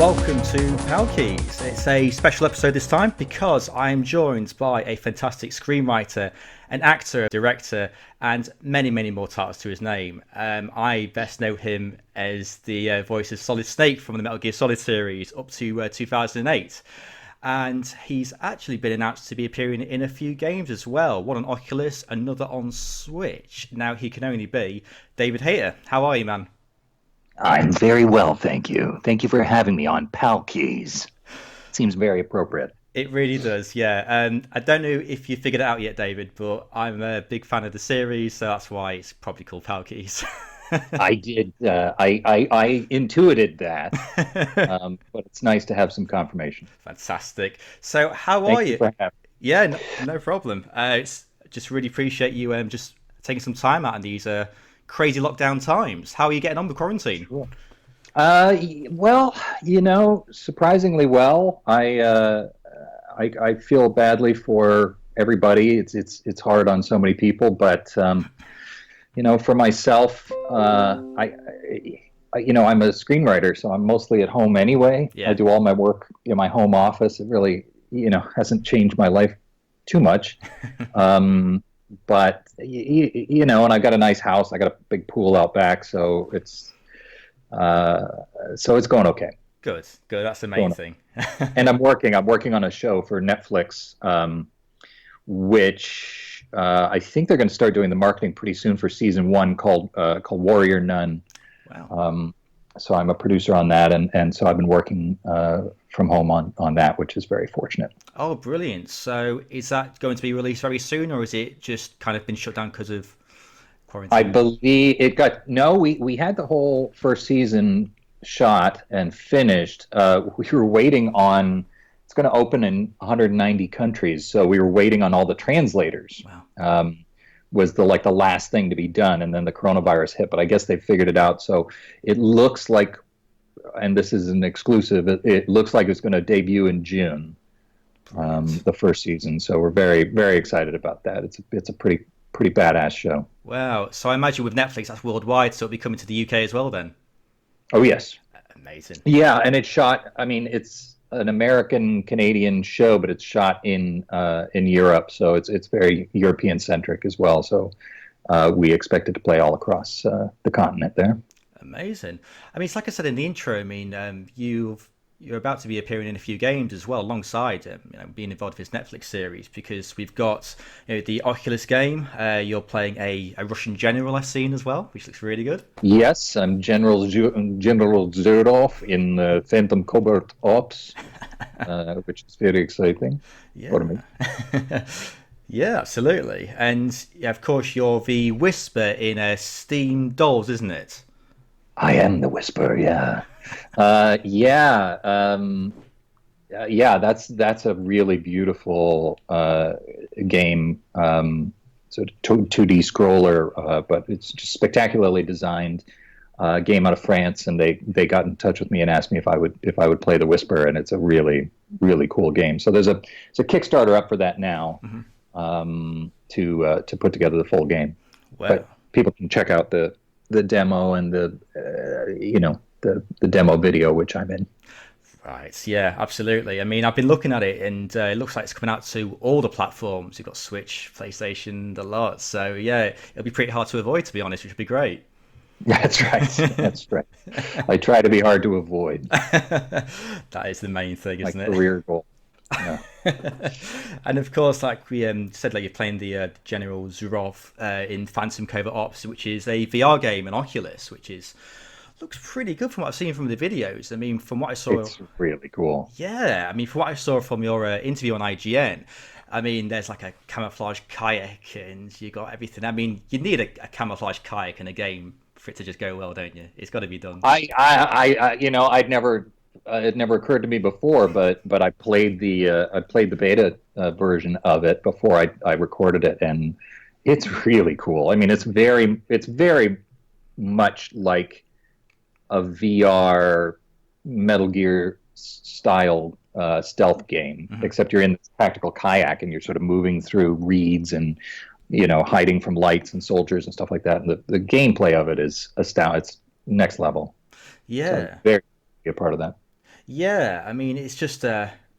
welcome to Pal Keys. It's a special episode this time because I'm joined by a fantastic screenwriter, an actor, director, and many more titles to his name. I best know him as the voice of Solid Snake from the Metal Gear Solid series up to 2008. And he's actually been announced to be appearing in a few games as well, one on Oculus, another on Switch. Now he can only be David Hayter. How are you, man? I'm very well, thank you. Thank you for having me on Pal Keys. Seems very appropriate. It really does, yeah. I don't know if you figured it out yet, David, but I'm a big fan of the series, so that's why it's probably called Pal Keys. I did. I intuited that, but it's nice to have some confirmation. Fantastic. So, how are Thank you you? for having Yeah, no problem. It's just really appreciate you just taking some time out in these crazy lockdown times. How are you getting on with quarantine? me. Sure. Well, surprisingly well. I feel badly for everybody. It's hard on so many people, but for myself, I'm a screenwriter, so I'm mostly at home anyway. I Yeah. do all my work in my home office. It really, hasn't changed my life too much. But and I got a nice house. I got a big pool out back, so it's going okay. Good, good. That's the main Going thing. And I'm working on a show for Netflix, which I think they're going to start doing the marketing pretty soon for season one, called Warrior Nun. Wow. So I'm a producer on that, and so I've been working from home on that, which is very fortunate. Oh, brilliant. So, is that going to be released very soon, or is it just kind of been shut down because of I quarantine? believe it got no. We had the whole first season shot and finished. We were waiting on. It's going to open in 190 countries, so we were waiting on all the translators. Wow. Was the last thing to be done, and then the coronavirus hit. But I guess they figured it out. So it looks like, and this is an exclusive. It looks like it's going to debut in June, Brilliant. the first season. So we're very excited about that. It's a pretty badass show. Wow. So I imagine with Netflix, that's worldwide, so it'll be coming to the UK as well then. Oh yes, Amazing. yeah, and it's shot. I mean, it's an American Canadian show, but it's shot in Europe, so it's very European centric as well. So we expect it to play all across the continent there. Amazing. I mean, it's like I said in the intro. I mean, you're about to be appearing in a few games as well, alongside being involved with this Netflix series. Because we've got the Oculus game. You're playing a Russian general I've seen as well, which looks really good. Yes, I'm General Zurov in Phantom Covert Ops, which is very exciting for me. Yeah. Yeah, absolutely. And yeah, of course, you're the Whisper in Steam Dolls, isn't it? I am the Whisper. Yeah, yeah. Yeah, that's a really beautiful game. Sort of 2D scroller, but it's just spectacularly designed. Game out of France, and they got in touch with me and asked me if I would play the Whisper, and it's a really cool game. So there's a Kickstarter up for that now, Hmm. to put together the full game. Wow. But people can check out the demo and the demo video, which I'm in. Right, yeah, absolutely. I mean, I've been looking at it, and it looks like it's coming out to all the platforms. You've got Switch, PlayStation, the lot. So yeah, it'll be pretty hard to avoid, to be honest, which would be great. That's right. That's right. I try to be hard to avoid. That is the main thing, My isn't it? career goal. Yeah. And of course, like we said, like you're playing the General Zurov in Phantom Covert Ops, which is a VR game, an Oculus, which is looks pretty good from what I've seen from the videos. I mean, from what I saw, It's really cool. yeah. I mean, from what I saw from your interview on IGN, I mean, there's like a camouflage kayak, and you got everything. I mean, you need a camouflage kayak in a game for it to just go well, don't you? It's got to be done. I'd never, it never occurred to me before, but I played the beta version of it before I recorded it, and it's really cool. I mean, it's very much like a VR Metal Gear style stealth game, Hmm. except you're in this tactical kayak and you're sort of moving through reeds and hiding from lights and soldiers and stuff like that. And the gameplay of it is astounding. It's next level. So Yeah. very be a part of that. Yeah, I mean, it's just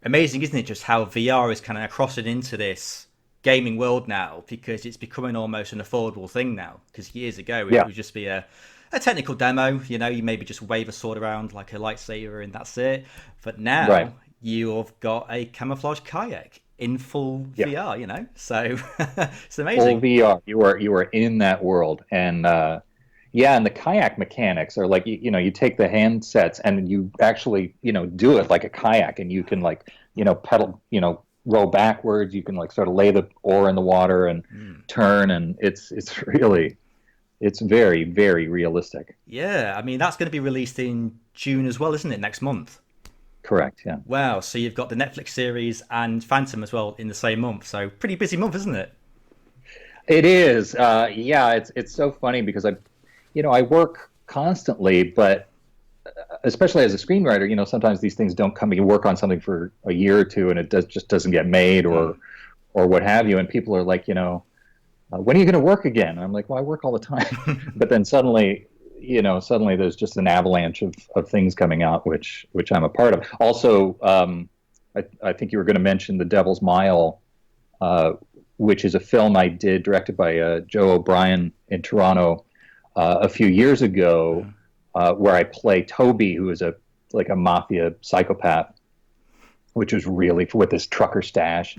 amazing, isn't it? Just how VR is kind of crossing into this gaming world now because it's becoming almost an affordable thing now. Because years ago, it Yeah, would just be a technical demo. You maybe just wave a sword around like a lightsaber and that's it. But right. now you've got a camouflage kayak in full Yeah, VR. So it's full amazing. VR. You are in that world, and yeah, and the kayak mechanics are like you take the handsets and you actually do it like a kayak, and you can like pedal, row backwards. You can like sort of lay the oar in the water and Mm. turn, and it's really it's very very realistic. Yeah, I mean, that's going to be released in June as well, isn't it? Next month. Correct. Yeah. Wow, so you've got the Netflix series and Phantom as well in the same month. So pretty busy month, isn't it? It is. Yeah, it's so funny because I work constantly, but especially as a screenwriter, sometimes these things don't come. You work on something for a year or two, and it just doesn't get made, Mm. or what have you. And people are like, when are you going to work again? And I'm like, well, I work all the time. But then suddenly there's just an avalanche of things coming out, which I'm a part of. Also, I think you were going to mention The Devil's Mile, uh, which is a film I did directed by Joe O'Brien in Toronto a few years ago, where I play Toby, who is a mafia psychopath, which was really with this trucker stash.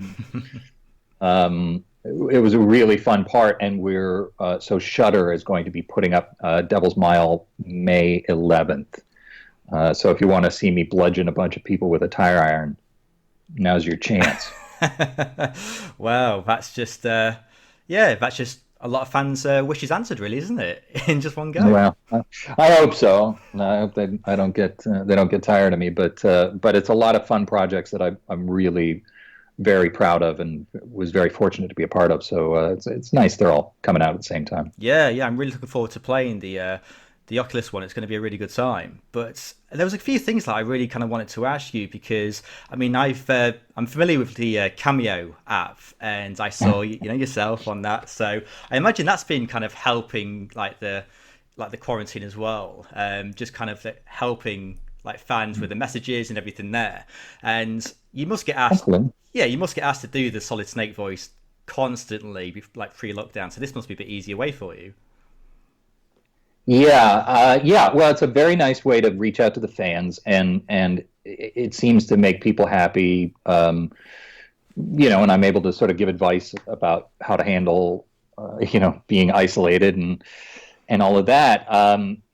It was a really fun part, and we're so Shudder is going to be putting up Devil's Mile May 11th. So if you want to see me bludgeon a bunch of people with a tire iron, now's your chance. Wow, that's just a lot of fans' wishes answered, really, isn't it? In just one go. Well, I hope so. I hope they don't get tired of me. But it's a lot of fun projects that I'm really very proud of and was very fortunate to be a part of. So it's nice they're all coming out at the same time. Yeah, yeah, I'm really looking forward to playing the Oculus one. It's going to be a really good time. But there was a few things that I really kind of wanted to ask you because I mean I'm familiar with the Cameo app and I saw yourself on that. So I imagine that's been kind of helping like the quarantine as well. Just kind of helping like fans with the messages and everything there. And you must get asked, Hopefully. yeah, you must get asked to do the Solid Snake voice constantly, like pre-lockdown. So this must be a bit easier way for you. Yeah, yeah. Well, it's a very nice way to reach out to the fans, and it seems to make people happy. And I'm able to sort of give advice about how to handle, being isolated and all of that.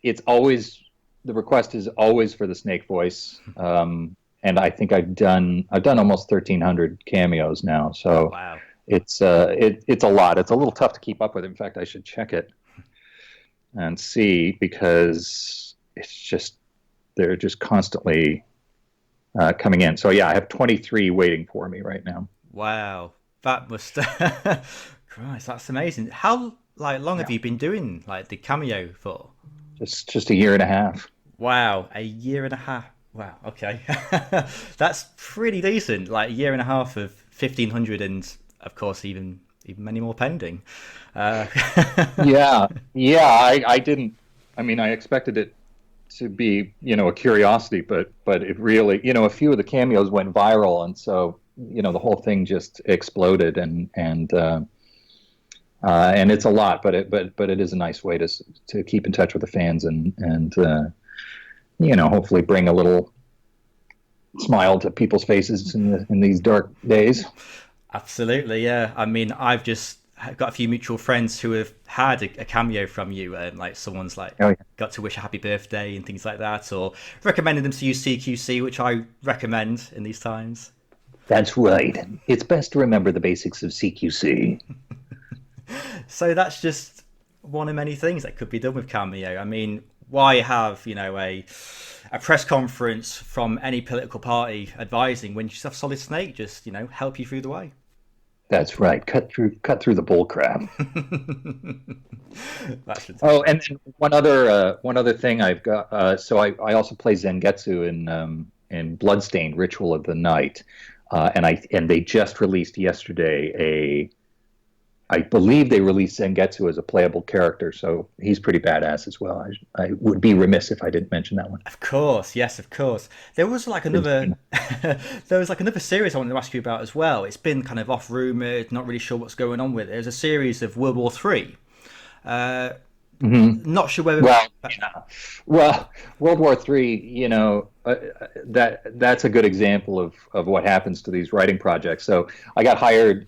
It's always the request is always for the snake voice, and I think I've done almost 1,300 cameos now, so Wow. it's a lot. It's a little tough to keep up with. In fact, I should check it and see because it's just they're just constantly coming in. So yeah, I have 23 waiting for me right now. Wow. That must Christ, that's amazing. How like long have Yeah, you been doing like the cameo for? just a year and a half. Wow, a year and a half. Wow, okay. That's pretty decent. Like a year and a half of 1,500 and of course even many more pending. Uh Yeah, yeah. I didn't. I mean, I expected it to be a curiosity, but it really a few of the cameos went viral, and so the whole thing just exploded, and it's a lot, but it is a nice way to keep in touch with the fans and hopefully bring a little smile to people's faces in these dark days. Absolutely, yeah. I mean, I've just got a few mutual friends who have had a cameo from you, and like someone's like Oh, yeah. got to wish a happy birthday and things like that, or recommended them to use CQC, which I recommend in these times. That's right. It's best to remember the basics of CQC. So that's just one of many things that could be done with cameo. I mean, why have a press conference from any political party advising when you just have Solid Snake just help you through the way? That's right. Cut through the bull crap. That's fantastic. Oh, and then one other thing I've got. So I also play Zengetsu in Bloodstained: Ritual of the Night, and they just released yesterday I believe they released Zangetsu as a playable character, so he's pretty badass as well. I would be remiss if I didn't mention that one. Of course, yes, of course. There was like another, there was like another series I wanted to ask you about as well. It's been kind of off rumored, not really sure what's going on with it. There's a series of World War Three. Not sure whether. Well, yeah. Well, World War Three, that's a good example of what happens to these writing projects. So I got hired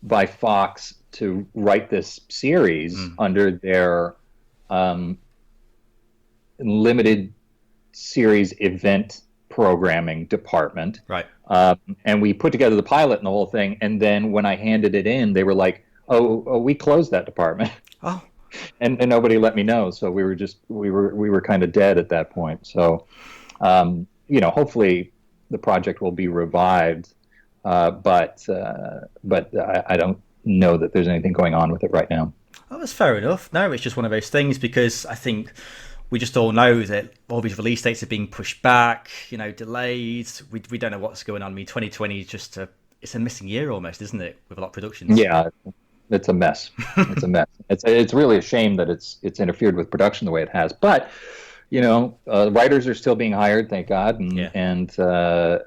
by Fox to write this series under their limited series event programming department. Right. And we put together the pilot and the whole thing. And then when I handed it in, they were like, "Oh, we closed that department." Oh, And nobody let me know. So we were kind of dead at that point. So, hopefully the project will be revived. But I don't know that there's anything going on with it right now. oh, that's fair enough. No, it's just one of those things because I think we just all know that all these release dates are being pushed back, delayed. We don't know what's going on. I mean, 2020 is just it's a missing year almost, isn't it, with a lot of productions? Yeah, it's a mess. It's a mess. It's really a shame that it's interfered with production the way it has. But writers are still being hired, thank God, and the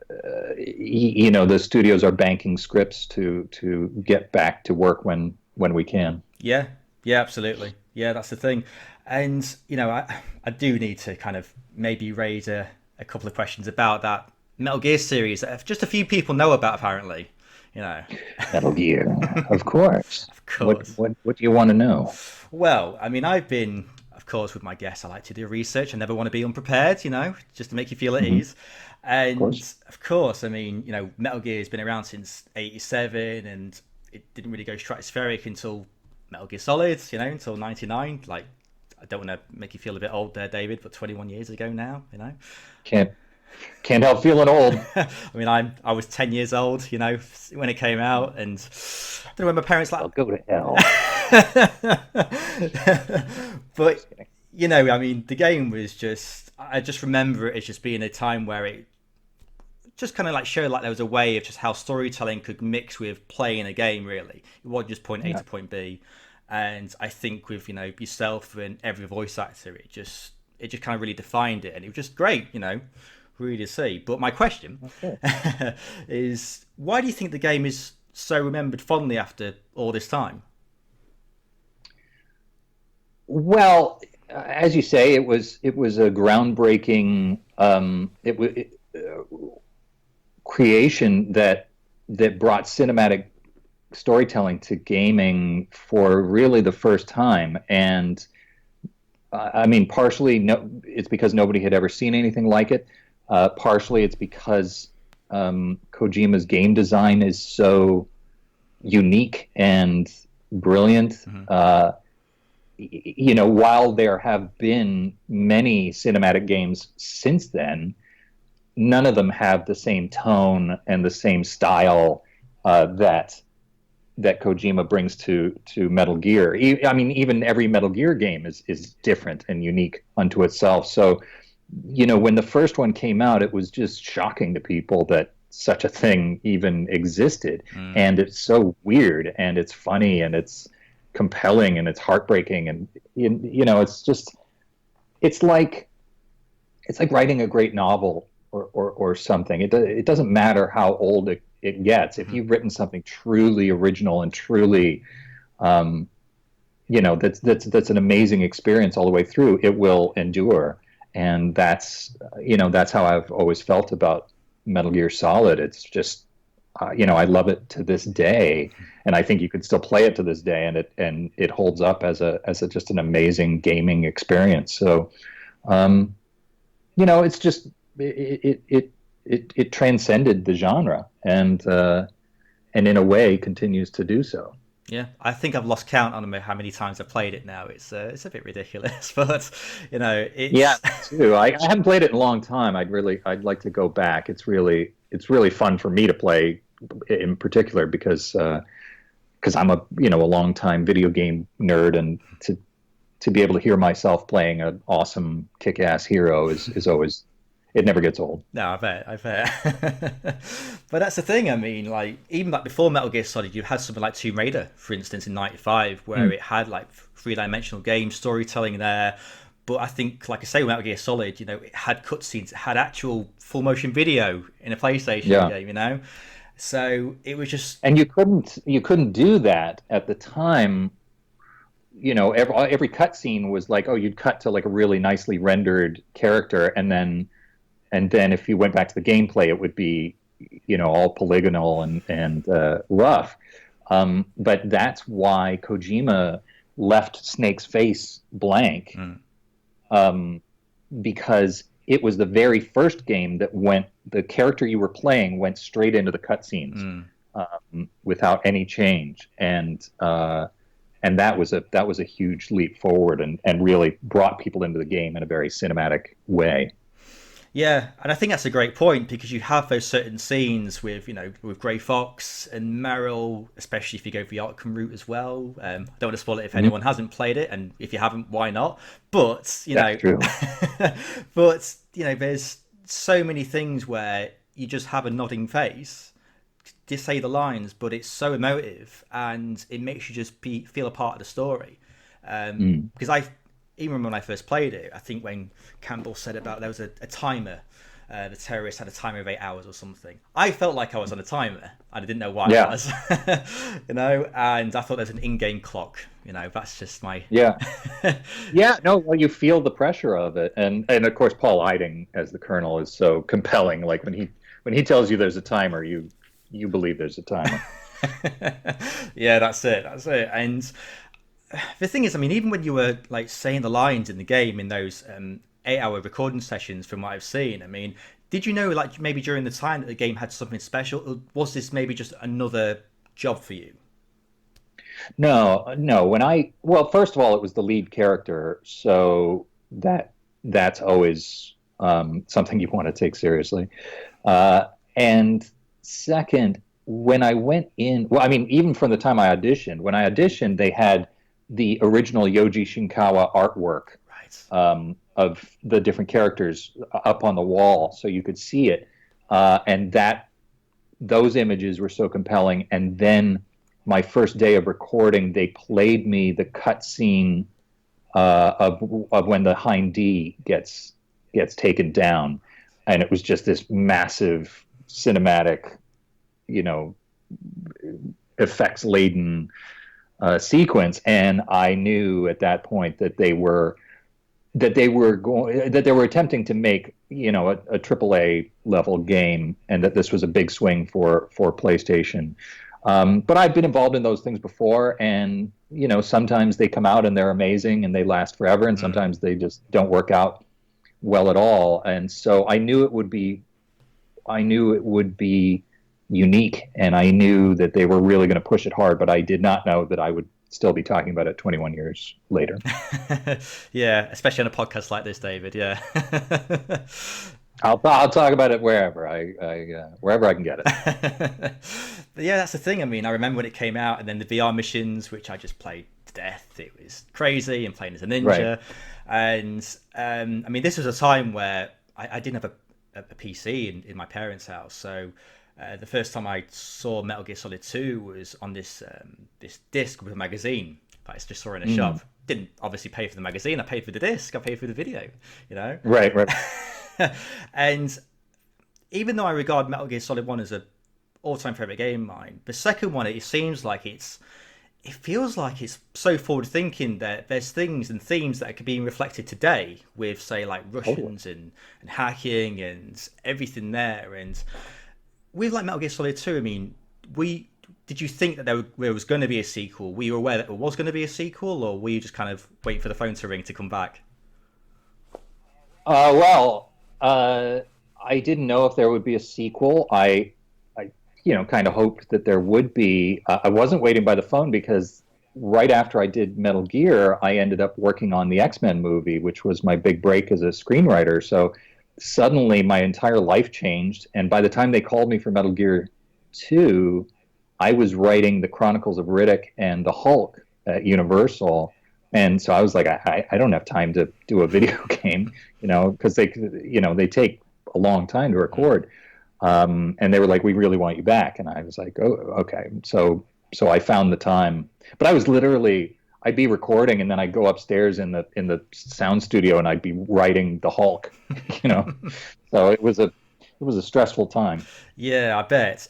studios are banking scripts to get back to work when we can. Yeah, yeah, absolutely. Yeah, that's the thing. And I do need to kind of maybe raise a couple of questions about that Metal Gear series that just a few people know about, apparently. Metal Gear, of course. Of course. What do you want to know? Well, I mean, I've been, of course, with my guests, I like to do research. I never want to be unprepared, just to make you feel at ease. And of course, I mean, Metal Gear has been around since '87, and it didn't really go stratospheric until Metal Gear Solid, until '99. Like, I don't want to make you feel a bit old there, David, but 21 years ago now, Can't help feeling old. I mean, I was 10 years old, when it came out, and I don't know when my parents like. I'll go to hell. But I mean, the game was I just remember it as just being a time where it just kind of like showed like there was a way of just how storytelling could mix with playing a game. Really, it wasn't just point A to point B. And I think with yourself and every voice actor, it just kind of really defined it, and it was just great, really to see. But my question is, why do you think the game is so remembered fondly after all this time? Well, as you say, it was a groundbreaking creation that brought cinematic storytelling to gaming for really the first time. And I mean, partially it's because nobody had ever seen anything like it. Partially it's because Kojima's game design is so unique and brilliant. While there have been many cinematic games since then, none of them have the same tone and the same style that Kojima brings to Metal Gear. I mean, even every Metal Gear game is different and unique unto itself. So, when the first one came out, it was just shocking to people that such a thing even existed. And it's so weird, and it's funny, and it's compelling, and it's heartbreaking, and it's like writing a great novel or something. It doesn't matter how old it gets. If you've written something truly original and truly, that's an amazing experience all the way through, it will endure. And that's how I've always felt about Metal Gear Solid. It's just, I love it to this day, and I think you could still play it to this day, and it holds up as just an amazing gaming experience. So, it's just it transcended the genre, and in a way continues to do so. Yeah, I think I've lost count on how many times I've played it now. It's a bit ridiculous, but it's... Yeah, too. I haven't played it in a long time. I'd like to go back. It's really fun for me to play, in particular because I'm a long time video game nerd, and to be able to hear myself playing an awesome kick-ass hero is always it never gets old. No, I bet. But that's the thing. I mean, like even like before Metal Gear Solid, you had something like Tomb Raider, for instance, in '95, where Mm. it had like three-dimensional game storytelling there. But I think, like I say, with Metal Gear Solid, it had cutscenes, it had actual full motion video in a PlayStation Yeah. game. So it was just, And you couldn't do that at the time. Every cutscene was like, oh, you'd cut to like a really nicely rendered character, and then if you went back to the gameplay, it would be, all polygonal and rough. But that's why Kojima left Snake's face blank, mm, um, because it was the very first game that the character you were playing went straight into the cutscenes, mm. without any change, and that was a huge leap forward, and really brought people into the game in a very cinematic way. Yeah, and I think that's a great point because you have those certain scenes with, with Grey Fox and Meryl, especially if you go for the Arkham route as well. I don't want to spoil it if anyone hasn't played it, and if you haven't, why not? But That's true. but there's so many things where you just have a nodding face to say the lines, but it's so emotive and it makes you just feel a part of the story. Mm. Because I even when I first played it, I think when Campbell said about there was a timer, the terrorists had a timer of 8 hours or something. I felt like I was on a timer, and I didn't know why I Yeah. was, And I thought there's an in-game clock. That's just my Yeah. Yeah, no, well, you feel the pressure of it, and of course, Paul Eiding as the Colonel is so compelling. Like when he tells you there's a timer, you believe there's a timer. Yeah, that's it. That's it. And the thing is, I mean, even when you were like saying the lines in the game in those 8-hour recording sessions, from what I've seen, I mean, did you know, like maybe during the time that the game had something special, or was this maybe just another job for you? No, no. Well, first of all, it was the lead character, so that's always something you want to take seriously. And second, when I went in, well, I mean, even from the time I auditioned, when I auditioned, they had the original Yoji Shinkawa artwork, Right. of the different characters up on the wall, so you could see it, and those images were so compelling. And then my first day of recording, they played me the cutscene, of when the Hind D gets taken down, and it was just this massive cinematic, you know, effects laden sequence, and I knew at that point that they were attempting to make, a AAA level game, and that this was a big swing for PlayStation. But I've been involved in those things before, and sometimes they come out and they're amazing and they last forever, and Mm. sometimes they just don't work out well at all. And so I knew it would be unique, and I knew that they were really going to push it hard, but I did not know that I would still be talking about it 21 years later. Yeah, especially on a podcast like this, David. Yeah. I'll talk about it wherever I can get it. But yeah, that's the thing. I mean, I remember when it came out, and then the VR missions, which I just played to death. It was crazy, and playing as a Right. ninja. And I mean, this was a time where I didn't have a PC in my parents' house. So the first time I saw Metal Gear Solid 2 was on this disc with a magazine that I just saw in a shop. Didn't obviously pay for the magazine. I paid for the disc. I paid for the video. You know. Right, right. And even though I regard Metal Gear Solid 1 as a all-time favorite game of mine, the second one, it seems like it feels like it's so forward-thinking that there's things and themes that could be reflected today with, say, like Russians and hacking and everything there. And with like Metal Gear Solid 2, I mean, did you think that there was going to be a sequel? Were you aware that there was going to be a sequel, or were you just kind of waiting for the phone to ring to come back? Well, I didn't know if there would be a sequel. I kind of hoped that there would be. I wasn't waiting by the phone because right after I did Metal Gear, I ended up working on the X-Men movie, which was my big break as a screenwriter. So suddenly my entire life changed. And by the time they called me for Metal Gear 2, I was writing the Chronicles of Riddick and the Hulk at Universal. And so I was like, I don't have time to do a video game, because they take a long time to record. And they were like, "We really want you back." And I was like, "Oh, okay." So I found the time, but I was literally, I'd be recording and then I'd go upstairs in the sound studio and I'd be writing the Hulk, you know. So it was a stressful time. Yeah, I bet,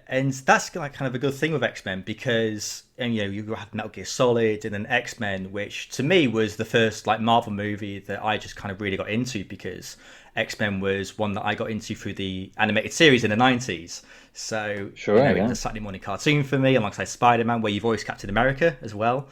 and that's like kind of a good thing with X Men because, and you had Metal Gear Solid and then X Men, which to me was the first like Marvel movie that I just kind of really got into because X Men was one that I got into through the animated series in the '90s. So Sure, it was yeah. a Saturday morning cartoon for me, alongside Spider Man, where you voiced Captain America as well.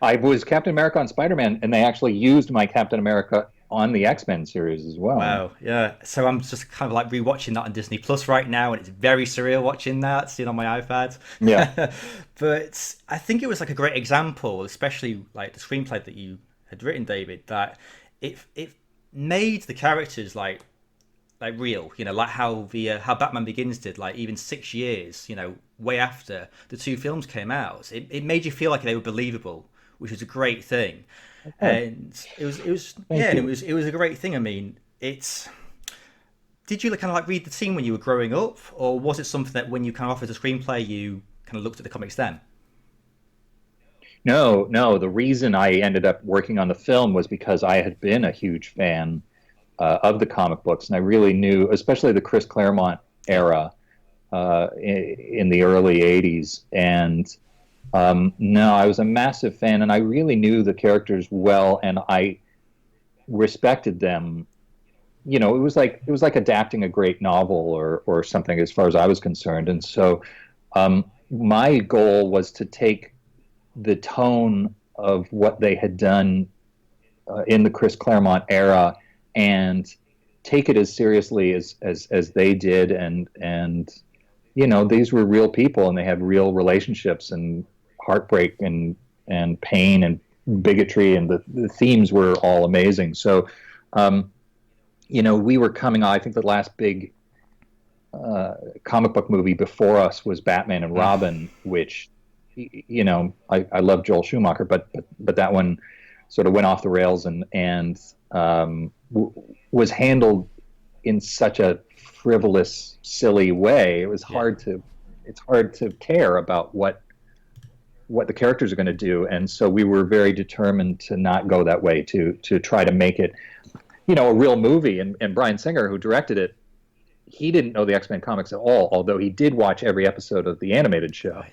I was Captain America on Spider-Man, and they actually used my Captain America on the X-Men series as well. Wow, yeah. So I'm just kind of like rewatching that on Disney Plus right now, and it's very surreal watching that, seeing on my iPad. Yeah. But I think it was like a great example, especially like the screenplay that you had written, David, that it made the characters like real, like how Batman Begins did, like even 6 years, way after the two films came out. It made you feel like they were believable, which was a great thing. Oh, And it was yeah, thank and it you. was it was a great thing. I mean, it's did you kind of like read the team when you were growing up, or was it something that when you kind of offered a screenplay, you kind of looked at the comics then? No, no. The reason I ended up working on the film was because I had been a huge fan of the comic books, and I really knew, especially the Chris Claremont Yeah. era in the early '80s. And no, I was a massive fan, and I really knew the characters well, and I respected them. It was like adapting a great novel or something as far as I was concerned. And so my goal was to take the tone of what they had done in the Chris Claremont era and take it as seriously as they did. And these were real people and they had real relationships and heartbreak and pain and bigotry, and the themes were all amazing. So um, we were coming on. I think the last big comic book movie before us was Batman and Mm. Robin, which I love Joel Schumacher, but that one sort of went off the rails and was handled in such a frivolous, silly way. Yeah. It's hard to care about what the characters are going to do, and so we were very determined to not go that way, to try to make it a real movie. And Bryan Singer, who directed it, he didn't know the X-Men comics at all, although he did watch every episode of the animated show. Right.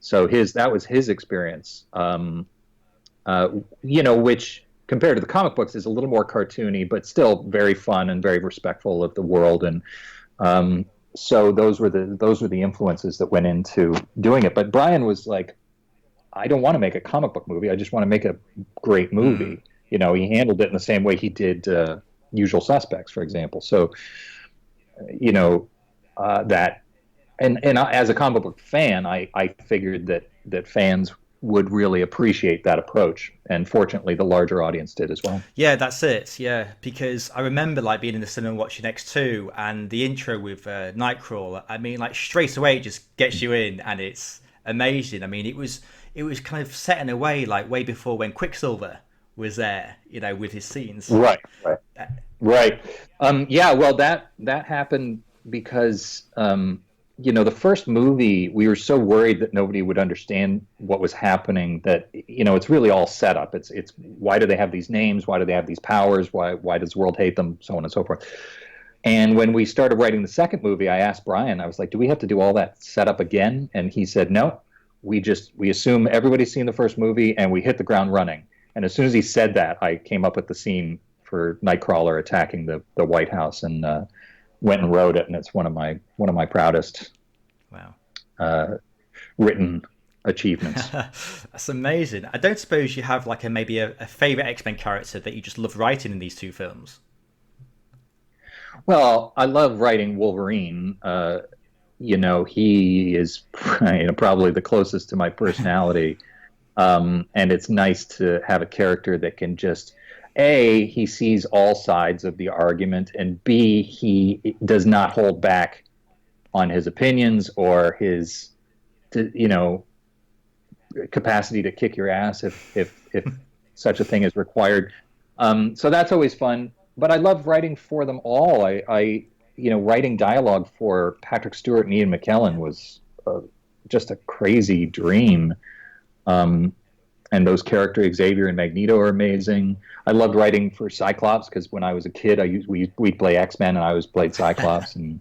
So his that was his experience, uh, which compared to the comic books is a little more cartoony, but still very fun and very respectful of the world. And so those were the influences that went into doing it. But Brian was like, I don't want to make a comic book movie. I just want to make a great Mm. movie. He handled it in the same way he did Usual Suspects, for example. So that and as a comic book fan, I figured that fans would really appreciate that approach, and fortunately, the larger audience did as well. Yeah, that's it. Yeah, because I remember like being in the cinema watching X2 and the intro with Nightcrawler. I mean, like straight away it just gets you in, and it's amazing. I mean, it was kind of set in a way like way before when Quicksilver was there, with his scenes. Right, right, right. Yeah, well, that happened because the first movie we were so worried that nobody would understand what was happening that it's really all set up. It's why do they have these names? Why do they have these powers? Why does the world hate them? So on and so forth. And when we started writing the second movie, I asked Brian, I was like, do we have to do all that setup again? And he said, no, we assume everybody's seen the first movie and we hit the ground running. And as soon as he said that, I came up with the scene for Nightcrawler attacking the White House, and went and wrote it. And it's one of my proudest Wow. uh, written achievements. That's amazing. I don't suppose you have like maybe a favorite X-Men character that you just love writing in these two films. Well, I love writing Wolverine. He is probably the closest to my personality. And it's nice to have a character that can just, A, he sees all sides of the argument, and B, he does not hold back on his opinions or his, capacity to kick your ass if such a thing is required. So that's always fun. but I love writing for them all. Writing dialogue for Patrick Stewart and Ian McKellen was just a crazy dream. Um, and those characters, Xavier and Magneto, are amazing. I loved writing for Cyclops because when I was a kid, we'd play X-Men, and I always played Cyclops, and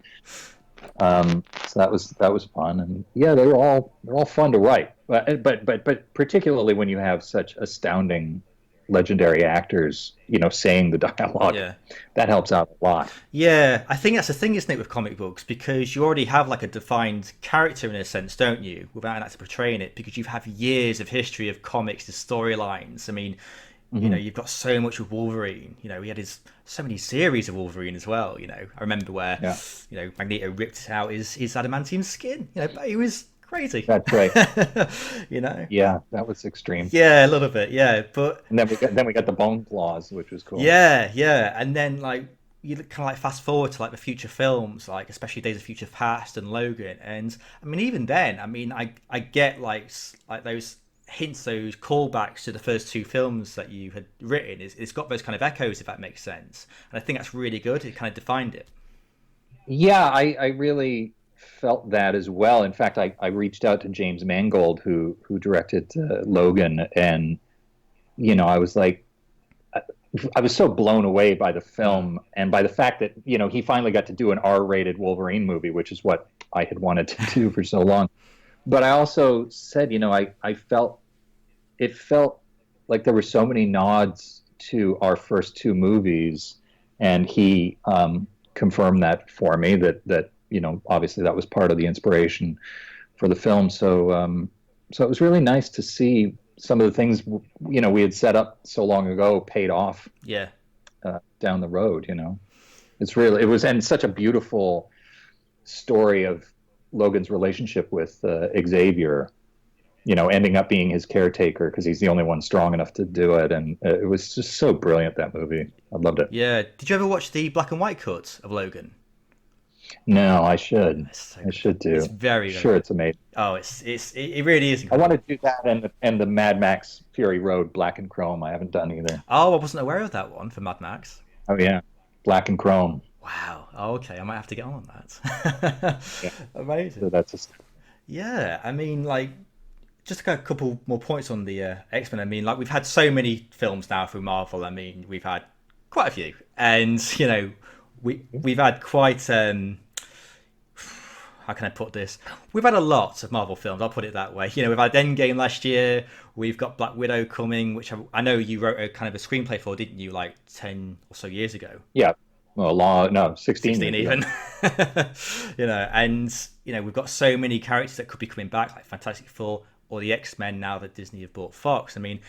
so that was fun. And yeah, they're all fun to write, but particularly when you have such astounding, legendary actors, saying the dialogue, Yeah. that helps out a lot. Yeah, I think that's the thing, isn't it, with comic books? Because you already have like a defined character in a sense, don't you? Without an actor portraying it, because you have years of history of comics, the storylines. I mean, Hmm. you've got so much with Wolverine. He had so many series of Wolverine as well. I remember where, Yeah, Magneto ripped out his adamantium skin. But he was crazy. that's right. you know. Yeah, that was extreme. Yeah, a lot of it. Yeah, but And then we got the bone claws, which was cool. yeah, yeah, and then like you kind of like fast forward to like the future films, like especially Days of Future Past and Logan, and I mean even then, I mean I get like like those hints, those callbacks to the first two films that you had written. It's got those kind of echoes, if that makes sense, and I think that's really good. It kind of defined it. Yeah, I really felt that as well. In fact, I reached out to James Mangold, who directed Logan, and I was like, I was so blown away by the Mm. film and by the fact that he finally got to do an R-rated Wolverine movie, which is what I had wanted to do for so long. But I also said, I felt like there were so many nods to our first two movies, and he confirmed that for me, that obviously that was part of the inspiration for the film. So it was really nice to see some of the things we had set up so long ago paid off Yeah, down the road. It was, and such a beautiful story of Logan's relationship with Xavier, ending up being his caretaker because he's the only one strong enough to do it. And it was just so brilliant, that movie. I loved it. yeah. Did you ever watch the black and white cut of Logan? No, I should. It's so I good. should It's do. very very Sure, good. it's amazing. Oh, it really is I want incredible. to do that, and the Mad Max Fury Road Black and Chrome. I haven't done either. Oh, I wasn't aware of that one for Mad Max. Oh yeah, Black and Chrome. Wow. Oh, okay, I might have to get on that. Yeah, Amazing. so that's just. Yeah, I mean, like, just a couple more points on the X-Men. I mean, like, we've had so many films now through Marvel. I mean, we've had quite a few, and we've had quite how can I put this? We've had a lot of Marvel films. I'll put it that way. We've had Endgame last year. We've got Black Widow coming, which I know you wrote a kind of a screenplay for, didn't you? Like 10 or so years ago. Yeah, well, long no, 16 16 years ago. even. And we've got so many characters that could be coming back, like Fantastic Four or the X-Men, now that Disney have bought Fox. I mean,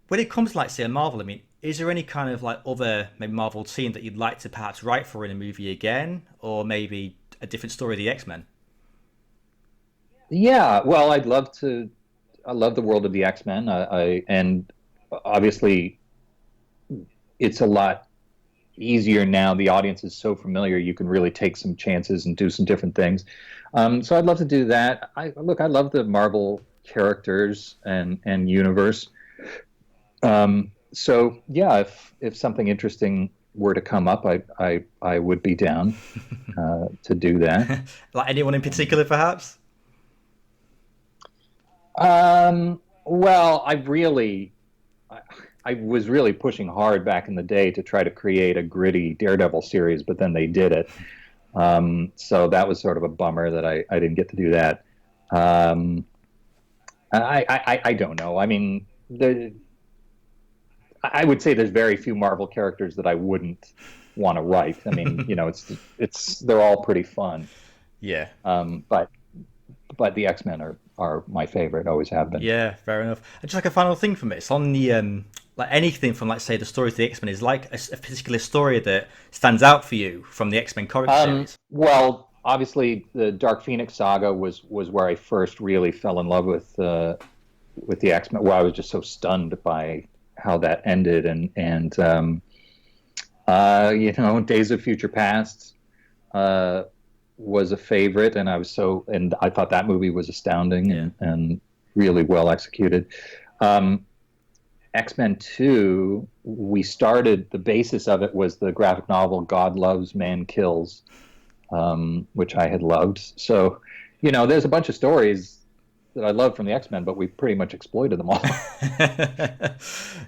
when it comes to like say a Marvel, I mean, is there any kind of like other maybe Marvel team that you'd like to perhaps write for in a movie again, or maybe a different story of the X-Men? Yeah, well, I'd love to. I love the world of the X-Men. And obviously it's a lot easier now. The audience is so familiar; you can really take some chances and do some different things. So I'd love to do that. I love the Marvel characters and universe. So yeah, if something interesting were to come up, I would be down to do that. Like anyone in particular, perhaps? Well, I was really pushing hard back in the day to try to create a gritty Daredevil series, but then they did it. So that was sort of a bummer that I didn't get to do that. Um, I don't know. I mean, I would say there's very few Marvel characters that I wouldn't want to write. I mean, it's they're all pretty fun. Yeah. But the X-Men are my favorite, always have been. Yeah, fair enough. And just like a final thing from it, it's on the like anything from like say the story of the X Men is like a particular story that stands out for you from the X Men comic series. Well, obviously, the Dark Phoenix saga was where I first really fell in love with the X-Men. Where I was just so stunned by how that ended, and Days of Future Past was a favorite, and I thought that movie was astounding Yeah, and really well executed. Um, X-Men 2, we started, the basis of it was the graphic novel God Loves, Man Kills, which I had loved. So, there's a bunch of stories that I love from the X-Men, but we pretty much exploited them all.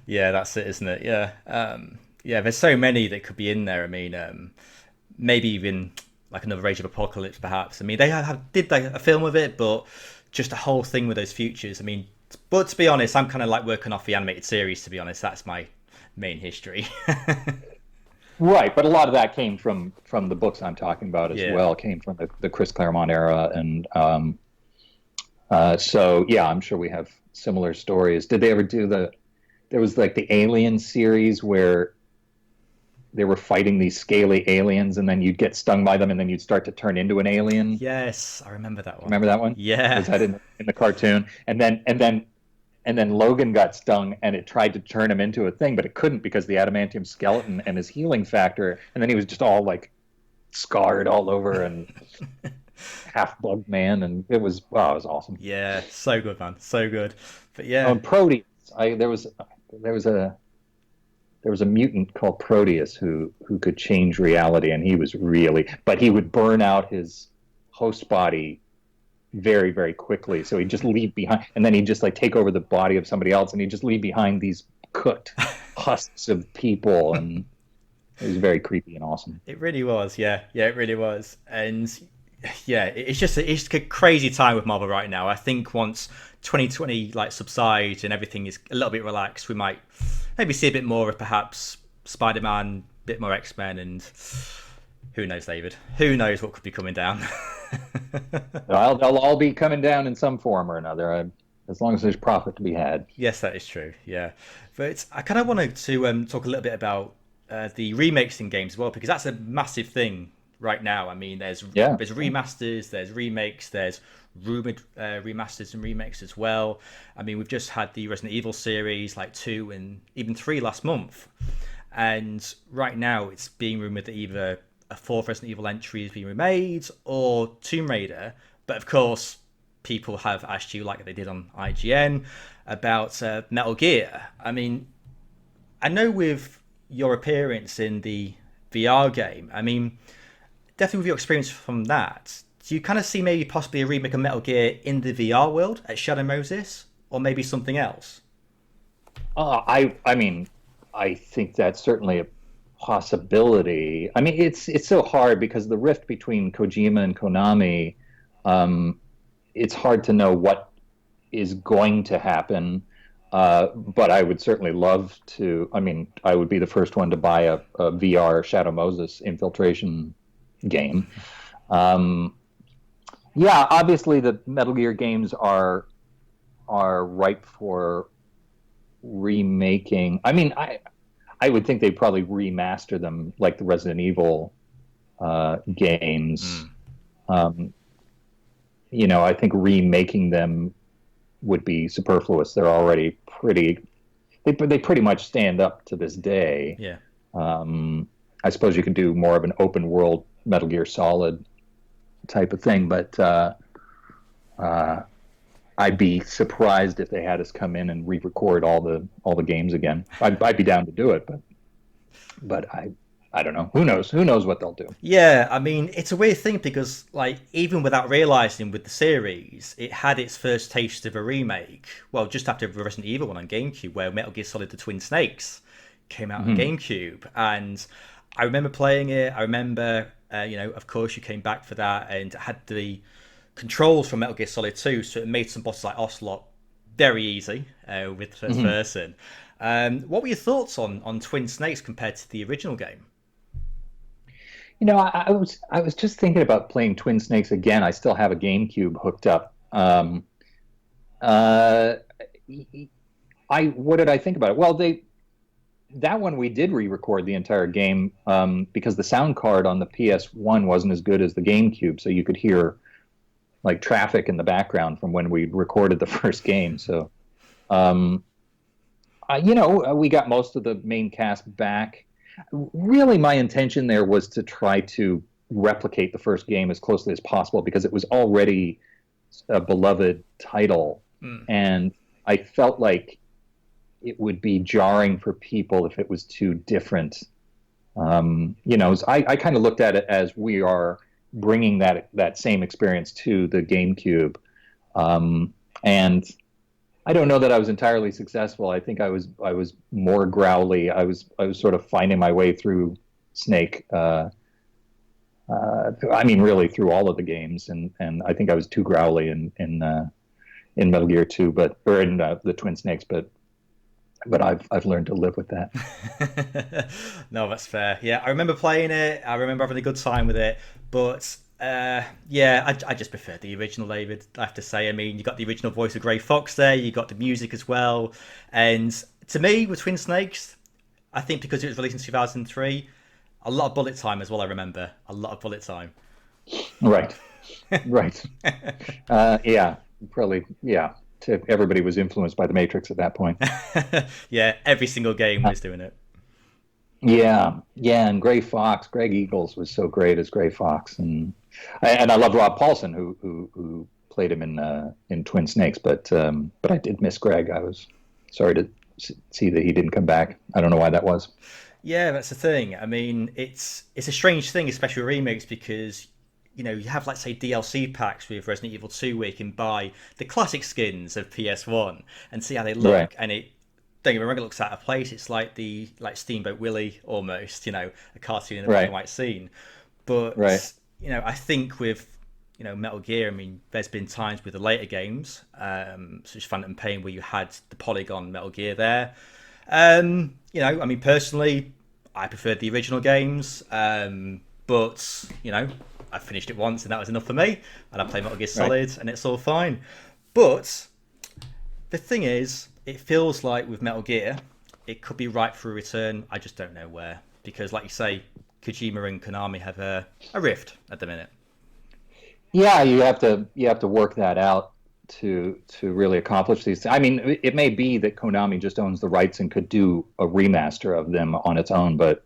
Yeah, that's it, isn't it? Yeah. Yeah, there's so many that could be in there. I mean, maybe even like another Age of Apocalypse, perhaps. I mean, they did like a film of it, but just a whole thing with those futures. I mean, but to be honest, I'm kind of like working off the animated series. To be honest, that's my main history. Right, but a lot of that came from the books I'm talking about as Yeah. well. Came from the Chris Claremont era, and so yeah, I'm sure we have similar stories. Did they ever do the? There was like the Alien series where they were fighting these scaly aliens, and then you'd get stung by them, and then you'd start to turn into an alien. Yes, I remember that one. Remember that one? Yeah. Was that in the cartoon? And then Logan got stung, and it tried to turn him into a thing, but it couldn't because the adamantium skeleton and his healing factor. And then he was just all like scarred all over and half bug man, and it was wow, it was awesome. Yeah, so good, man. So good. But Oh, yeah. and Proteus, there was a there was a mutant called Proteus who could change reality, and he was really, but he would burn out his host body very, very quickly. So he'd just leave behind, and then he'd just like take over the body of somebody else, and he'd just leave behind these cooked husks of people, and it was very creepy and awesome. It really was, yeah, yeah, it really was, and yeah, it's a crazy time with Marvel right now. I think once 2020 like subsides and everything is a little bit relaxed, we might maybe see a bit more of perhaps Spider-Man, a bit more X-Men, and who knows, David? Who knows what could be coming down? They'll all be coming down in some form or another, as long as there's profit to be had. Yes, that is true. Yeah, but I kind of wanted to talk a little bit about the remakes in games as well, because that's a massive thing right now. I mean, Yeah. there's remasters, there's remakes, there's rumored remasters and remakes as well. I mean, we've just had the Resident Evil series, like 2 and even 3 last month, and right now it's being rumored that either a fourth Resident Evil entry is being remade or Tomb Raider. But of course, people have asked you, like they did on IGN, about Metal Gear. I mean, I know with your appearance in the VR game, I mean, definitely with your experience from that, do you kind of see maybe possibly a remake of Metal Gear in the VR world at Shadow Moses, or maybe something else? I mean, I think that's certainly a possibility. I mean, it's so hard because the rift between Kojima and Konami, it's hard to know what is going to happen. But I would certainly love to. I mean, I would be the first one to buy a VR Shadow Moses infiltration game. Yeah, obviously the Metal Gear games are ripe for remaking. I mean, I would think they'd probably remaster them like the Resident Evil games. I think remaking them would be superfluous. They're already they pretty much stand up to this day. Yeah. I suppose you could do more of an open world Metal Gear Solid type of thing, but I'd be surprised if they had us come in and re-record all the games again. I'd be down to do it, but I don't know. Who knows? Who knows what they'll do? Yeah, I mean, it's a weird thing because, like, even without realizing with the series, it had its first taste of a remake. Well, just after Resident Evil one on GameCube, where Metal Gear Solid: The Twin Snakes came out on GameCube, and I remember playing it. I remember, of course, you came back for that, and it had the controls from Metal Gear Solid 2, so it made some bosses like Ocelot very easy with first person. What were your thoughts on Twin Snakes compared to the original game? I was just thinking about playing Twin Snakes again. I still have a GameCube hooked up. What did I think about it? Well, that one we did re-record the entire game because the sound card on the PS1 wasn't as good as the GameCube, so you could hear like traffic in the background from when we recorded the first game. So, we got most of the main cast back. Really, my intention there was to try to replicate the first game as closely as possible because it was already a beloved title, and I felt like it would be jarring for people if it was too different. I kind of looked at it as we are bringing that same experience to the GameCube, and I don't know that I was entirely successful. I think I was more growly. I was sort of finding my way through Snake. I mean, really through all of the games, and I think I was too growly in Metal Gear 2, or in the Twin Snakes, but I've learned to live with that. No, that's fair. Yeah, I remember playing it. I remember having a good time with it. But yeah, I just preferred the original, David. I have to say. I mean, you got the original voice of Grey Fox there. You got the music as well. And to me, with Twin Snakes, I think because it was released in 2003, a lot of bullet time as well. I remember a lot of bullet time. Right, right. Yeah, probably. Yeah, everybody was influenced by the Matrix at that point. Yeah, every single game was doing it. Yeah, yeah, and Greg Eagles was so great as Gray Fox, and I love Rob Paulson who played him in Twin Snakes, but I did miss Greg. I was sorry to see that he didn't come back. I don't know why that was. Yeah, that's the thing. I mean, it's a strange thing, especially with remakes, because you have, like, say, DLC packs with Resident Evil 2 where you can buy the classic skins of PS1 and see how they look, Right, and don't get me wrong, it looks out of place. It's like Steamboat Willie almost, a cartoon in a black right, and white scene. But right, I think with Metal Gear, I mean, there's been times with the later games, such as Phantom Pain, where you had the polygon Metal Gear there. I mean, personally, I preferred the original games, but I finished it once and that was enough for me. And I played Metal Gear right. Solid, and it's all fine. But the thing is, it feels like with Metal Gear, it could be ripe for a return. I just don't know where, because, like you say, Kojima and Konami have a rift at the minute. Yeah, you have to work that out to really accomplish these. I mean, it may be that Konami just owns the rights and could do a remaster of them on its own, but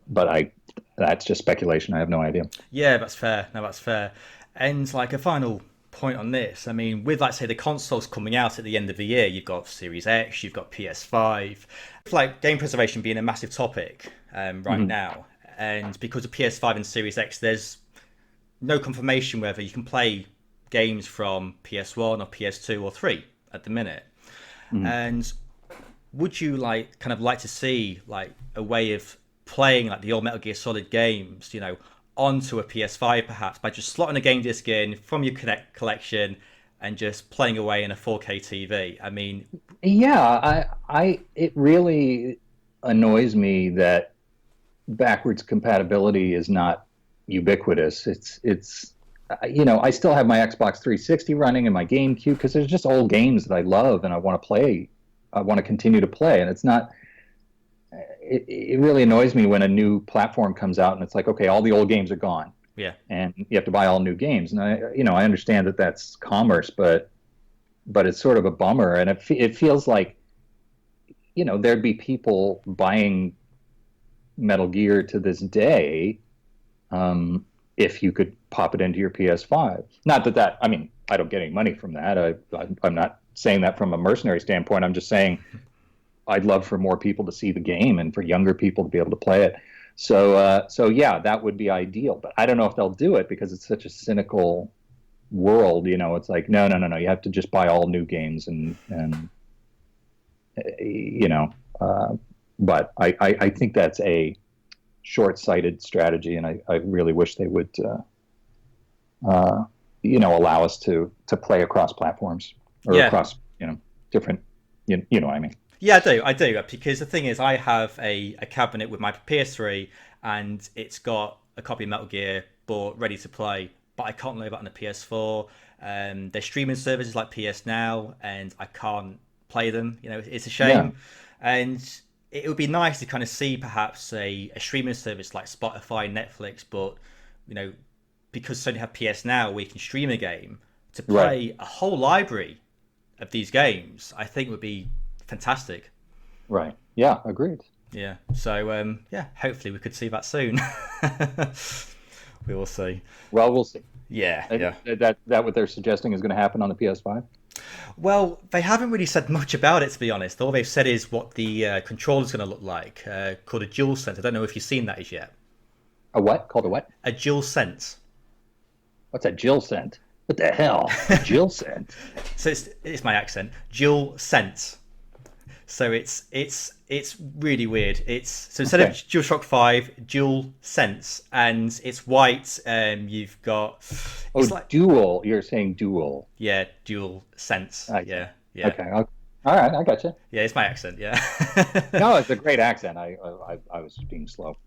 that's just speculation. I have no idea. Yeah, that's fair. No, that's fair. And like a final point on this, I mean, with, like, say, the consoles coming out at the end of the year, you've got Series X, you've got PS5. It's like game preservation being a massive topic right Hmm. now, and because of PS5 and Series X, there's no confirmation whether you can play games from PS1 or PS2 or 3 at the minute. Hmm. And would you like to see like a way of playing like the old Metal Gear Solid games, onto a PS5 perhaps by just slotting a game disc in from your Connect collection and just playing away in a 4K TV? I mean, Yeah, it really annoys me that backwards compatibility is not ubiquitous. I still have my Xbox 360 running and my GameCube because there's just old games that I love and I want to play. I want to continue to play, and it's not. It really annoys me when a new platform comes out and it's like, okay, all the old games are gone, yeah, and you have to buy all new games. And I understand that that's commerce, but it's sort of a bummer, and it feels like, there'd be people buying Metal Gear to this day, if you could pop it into your PS5. Not that I mean, I don't get any money from that. I'm not saying that from a mercenary standpoint. I'm just saying I'd love for more people to see the game and for younger people to be able to play it. So yeah, that would be ideal. But I don't know if they'll do it because it's such a cynical world. It's like, no, no, no, no. You have to just buy all new games, and you know. But I think that's a short-sighted strategy, and I really wish they would, allow us to play across platforms or yeah. across, different, you know what I mean. Yeah, I do, because the thing is, I have a cabinet with my PS3, and it's got a copy of Metal Gear bought ready to play, but I can't load that on the PS4. There's streaming services like PS Now, and I can't play them. It's a Yeah, shame, and it would be nice to kind of see perhaps a streaming service like Spotify, Netflix, but you know, because Sony have PS Now, we can stream a game to right, play a whole library of these games. I think would be fantastic. right. Yeah, agreed. Yeah. So yeah, hopefully we could see that soon. We will see. Well, we'll see. Yeah. Yeah. That what they're suggesting is going to happen on the PS5. Well, they haven't really said much about it, to be honest. All they've said is what the controller's going to look like, called a dual sense. I don't know if you've seen that as yet. A what? Called a what? A dual sense. What's a Jill scent? What the hell? A Jill scent? So it's my accent. Dual sense. So it's really weird. It's so instead of Okay. DualShock 5, Dual Sense, and it's white. You've got Oh, it's like dual. You're saying dual. yeah, Dual Sense. I see. Yeah, yeah, Okay. All right. I got you. yeah. It's my accent. Yeah. No, it's a great accent. I was being slow.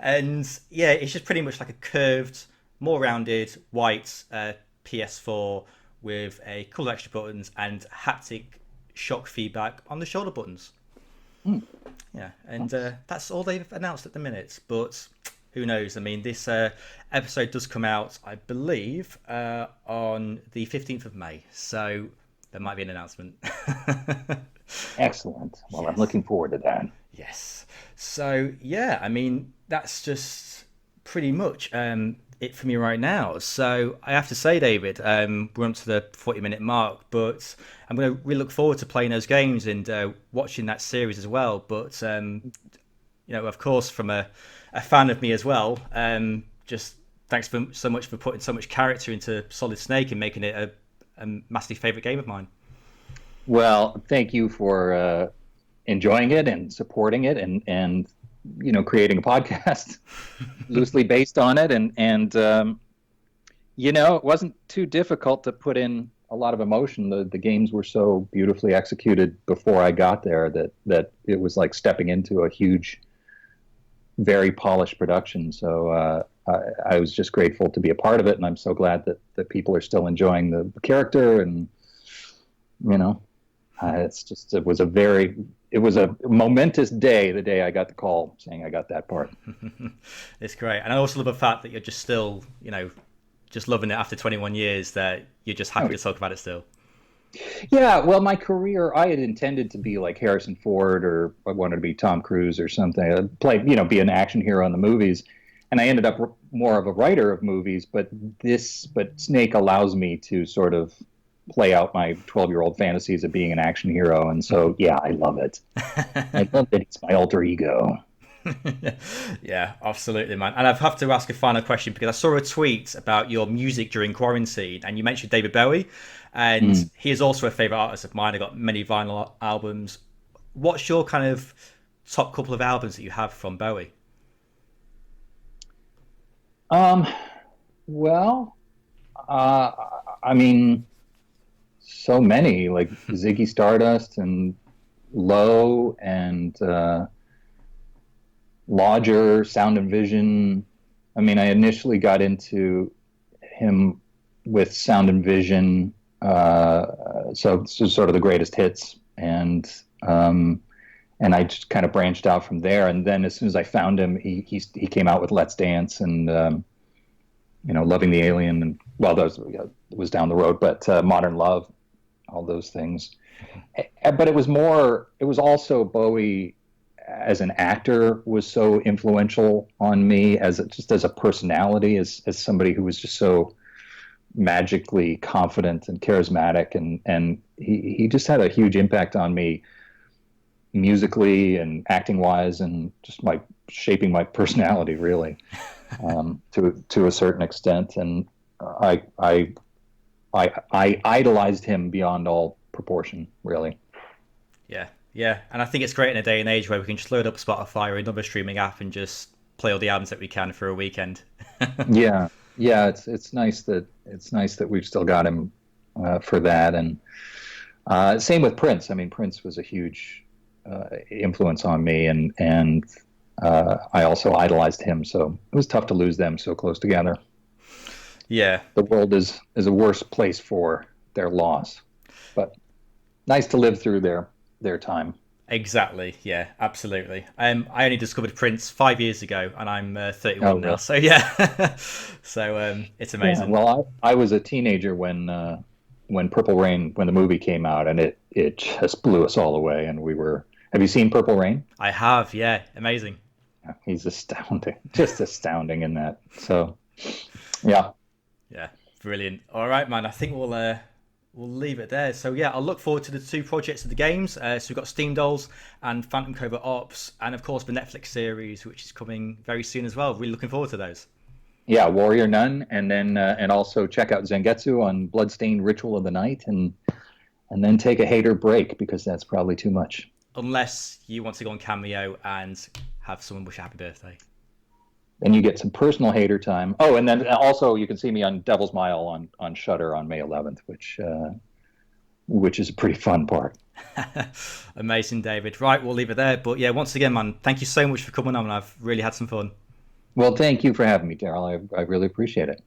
And yeah, it's just pretty much like a curved, more rounded white PS4 with a couple of extra buttons and haptic shock feedback on the shoulder buttons. Hmm. Yeah, and that's all they've announced at the minute. But who knows? I mean, this episode does come out, I believe, on the 15th of May. So there might be an announcement. Excellent. Well, I'm Yes. looking forward to that. Yes. So yeah, I mean that's just pretty much it for me right now. So I have to say, David, we're up to the 40-minute mark, but I'm going to really look forward to playing those games and watching that series as well. But of course, from a fan of me as well, just thanks so much for putting so much character into Solid Snake and making it a massively favorite game of mine. Well, thank you for enjoying it and supporting it, and creating a podcast loosely based on it, and it wasn't too difficult to put in a lot of emotion. The games were so beautifully executed before I got there that it was like stepping into a huge, very polished production. So I was just grateful to be a part of it, and I'm so glad that people are still enjoying the character, and you know, it was a momentous day, the day I got the call saying I got that part. It's great, and I also love the fact that you're just still, just loving it after 21 years. That you're just happy Oh, to talk about it still. yeah, well, my career, I had intended to be like Harrison Ford, or I wanted to be Tom Cruise or something, be an action hero in the movies. And I ended up more of a writer of movies, but Snake allows me to sort of play out my 12-year-old fantasies of being an action hero. And so, yeah, I love it. I love that it's my alter ego. Yeah, absolutely, man. And I have to ask a final question because I saw a tweet about your music during quarantine, and you mentioned David Bowie, and Mm. he is also a favorite artist of mine. I got many vinyl albums. What's your kind of top couple of albums that you have from Bowie? Um, well, uh, I mean, so many, like Ziggy Stardust and Low and Lodger, Sound and Vision. I mean, I initially got into him with Sound and Vision, so this is sort of the greatest hits, um, and I just kind of branched out from there. And then as soon as I found him, he came out with Let's Dance and Loving the Alien, and well, those was down the road, but Modern Love, all those things. But it was also Bowie as an actor was so influential on me just as a personality, as somebody who was just so magically confident and charismatic, and he just had a huge impact on me musically and acting wise, and just my shaping my personality really, to a certain extent. And I idolized him beyond all proportion, really. Yeah, yeah, and I think it's great in a day and age where we can just load up Spotify or another streaming app and just play all the albums that we can for a weekend. Yeah, yeah, it's nice that we've still got him for that. And same with Prince. I mean, Prince was a huge influence on me, and I also idolized him. So it was tough to lose them so close together. Yeah, The world is a worse place for their loss, but nice to live through their time. exactly. Yeah, absolutely. I only discovered Prince 5 years ago, and I'm Oh, 31 now. really? So yeah, so it's Yeah. amazing. Well, I was a teenager when Purple Rain, when the movie came out, and it just blew us all away. And we were. Have you seen Purple Rain? I have, yeah, amazing. He's astounding, just astounding in that. So, yeah. Yeah, brilliant. All right, man. I think we'll we'll leave it there. So yeah, I'll look forward to the two projects of the games. So we've got Steam Dolls and Phantom Covert Ops, and of course the Netflix series, which is coming very soon as well. Really looking forward to those. Yeah, Warrior Nun, and then and also check out Zangetsu on Bloodstained Ritual of the Night, and then take a Hayter break because that's probably too much. Unless you want to go on Cameo and have someone wish a happy birthday. Then you get some personal Hayter time. Oh, and then also you can see me on Devil's Mile on Shudder on May 11th, which is a pretty fun part. Amazing, David. Right, we'll leave it there. But yeah, once again, man, thank you so much for coming on. I've really had some fun. Well, thank you for having me, Daryl. I really appreciate it.